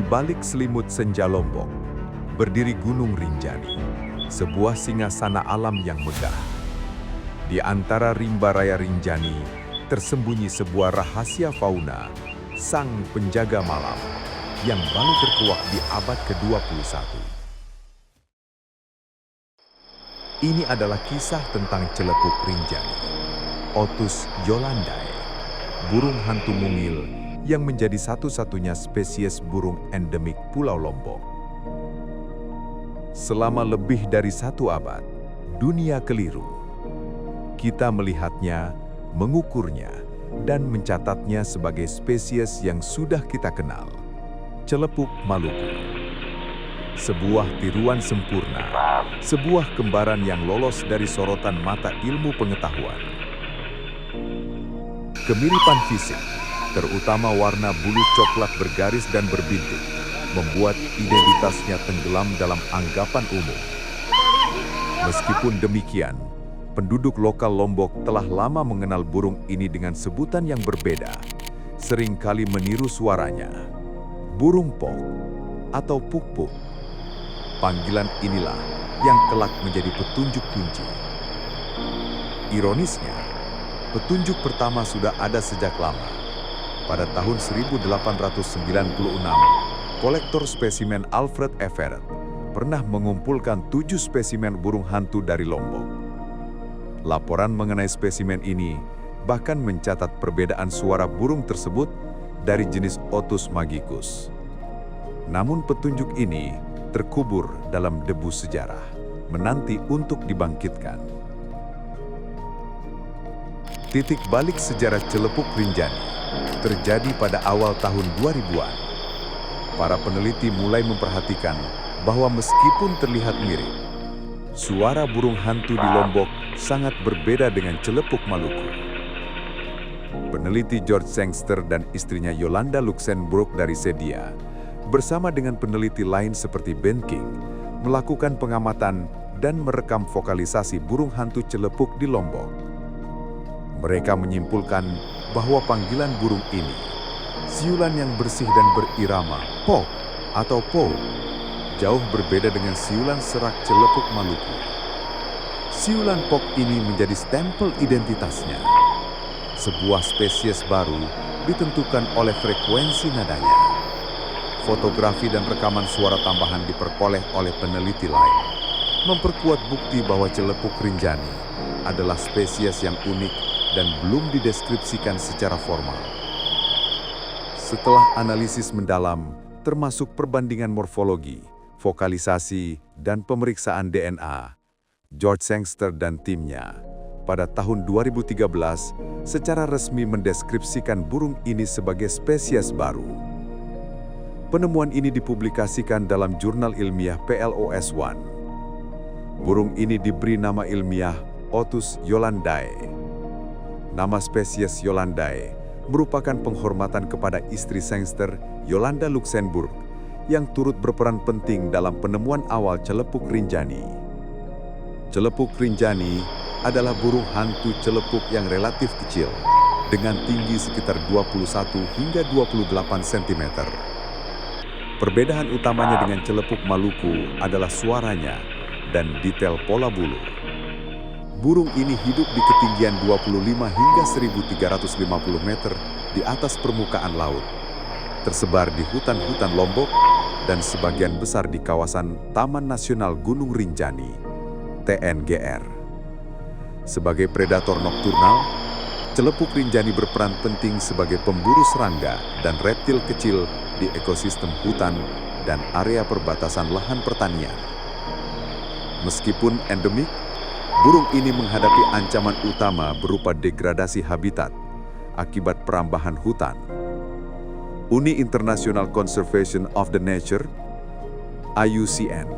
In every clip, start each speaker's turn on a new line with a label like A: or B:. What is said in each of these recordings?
A: balik selimut senja Lombok, berdiri Gunung Rinjani, sebuah singasana alam yang megah. Di antara rimba raya Rinjani, tersembunyi sebuah rahasia fauna, sang penjaga malam, yang baru terkuak di abad ke-21. Ini adalah kisah tentang celepuk Rinjani, Otus yolandae, burung hantu mungil yang menjadi satu-satunya spesies burung endemik Pulau Lombok. Selama lebih dari 1 abad, dunia keliru. Kita melihatnya, mengukurnya, dan mencatatnya sebagai spesies yang sudah kita kenal, celepuk Maluku. Sebuah tiruan sempurna, sebuah kembaran yang lolos dari sorotan mata ilmu pengetahuan. Kemiripan fisik, terutama warna bulu coklat bergaris dan berbintik, membuat identitasnya tenggelam dalam anggapan umum. Meskipun demikian, penduduk lokal Lombok telah lama mengenal burung ini dengan sebutan yang berbeda, seringkali meniru suaranya, burung pok atau puk-puk. Panggilan inilah yang kelak menjadi petunjuk kunci. Ironisnya, petunjuk pertama sudah ada sejak lama. Pada tahun 1896, kolektor spesimen Alfred Everett pernah mengumpulkan 7 spesimen burung hantu dari Lombok. Laporan mengenai spesimen ini bahkan mencatat perbedaan suara burung tersebut dari jenis Otus magicus. Namun petunjuk ini terkubur dalam debu sejarah, menanti untuk dibangkitkan. Titik balik sejarah celepuk Rinjani terjadi pada awal tahun 2000-an. Para peneliti mulai memperhatikan bahwa meskipun terlihat mirip, suara burung hantu di Lombok sangat berbeda dengan celepuk Maluku. Peneliti George Sangster dan istrinya Yolanda Luxemburg dari Sedia, bersama dengan peneliti lain seperti Ben King, melakukan pengamatan dan merekam vokalisasi burung hantu celepuk di Lombok. Mereka menyimpulkan bahwa panggilan burung ini, siulan yang bersih dan berirama, pok atau po, jauh berbeda dengan siulan serak celepuk Maluku. Siulan pok ini menjadi stempel identitasnya. Sebuah spesies baru ditentukan oleh frekuensi nadanya. Fotografi dan rekaman suara tambahan diperoleh oleh peneliti lain, memperkuat bukti bahwa celepuk Rinjani adalah spesies yang unik dan belum dideskripsikan secara formal. Setelah analisis mendalam, termasuk perbandingan morfologi, vokalisasi, dan pemeriksaan DNA, George Sangster dan timnya pada tahun 2013 secara resmi mendeskripsikan burung ini sebagai spesies baru. Penemuan ini dipublikasikan dalam jurnal ilmiah PLOS ONE. Burung ini diberi nama ilmiah Otus yolandae. Nama spesies yolandae merupakan penghormatan kepada istri Sangster, Yolanda Luxemburg, yang turut berperan penting dalam penemuan awal celepuk Rinjani. Celepuk Rinjani adalah burung hantu celepuk yang relatif kecil, dengan tinggi sekitar 21 hingga 28 cm. Perbedaan utamanya dengan celepuk Maluku adalah suaranya dan detail pola bulu. Burung ini hidup di ketinggian 25 hingga 1.350 meter di atas permukaan laut, tersebar di hutan-hutan Lombok dan sebagian besar di kawasan Taman Nasional Gunung Rinjani, TNGR. Sebagai predator nokturnal, celepuk Rinjani berperan penting sebagai pemburu serangga dan reptil kecil di ekosistem hutan dan area perbatasan lahan pertanian. Meskipun endemik, burung ini menghadapi ancaman utama berupa degradasi habitat akibat perambahan hutan. Uni International Conservation of the Nature, IUCN,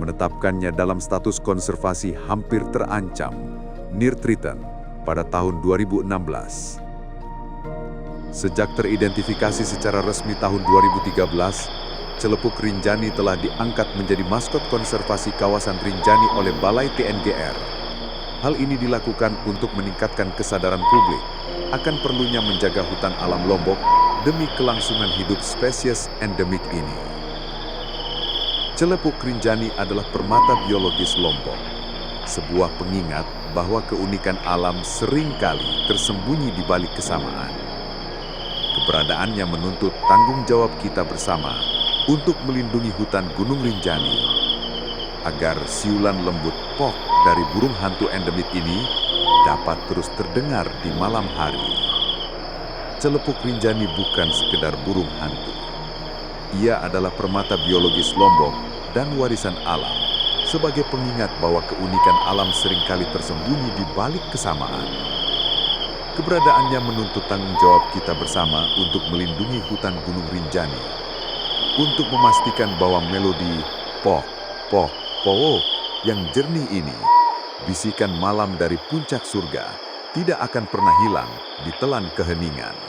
A: menetapkannya dalam status konservasi hampir terancam, near threatened, pada tahun 2016. Sejak teridentifikasi secara resmi tahun 2013, celepuk Rinjani telah diangkat menjadi maskot konservasi kawasan Rinjani oleh Balai TNGR. Hal ini dilakukan untuk meningkatkan kesadaran publik akan perlunya menjaga hutan alam Lombok demi kelangsungan hidup spesies endemik ini. Celepuk Rinjani adalah permata biologis Lombok, sebuah pengingat bahwa keunikan alam seringkali tersembunyi di balik kesamaan. Keberadaannya menuntut tanggung jawab kita bersama untuk melindungi hutan Gunung Rinjani, agar siulan lembut pok dari burung hantu endemik ini dapat terus terdengar di malam hari. Celepuk Rinjani bukan sekedar burung hantu. Ia adalah permata biologis Lombok dan warisan alam, sebagai pengingat bahwa keunikan alam seringkali tersembunyi di balik kesamaan. Keberadaannya menuntut tanggung jawab kita bersama untuk melindungi hutan Gunung Rinjani, untuk memastikan bahwa melodi pok, pok, pok yang jernih ini, bisikan malam dari puncak surga, tidak akan pernah hilang di telan keheningan.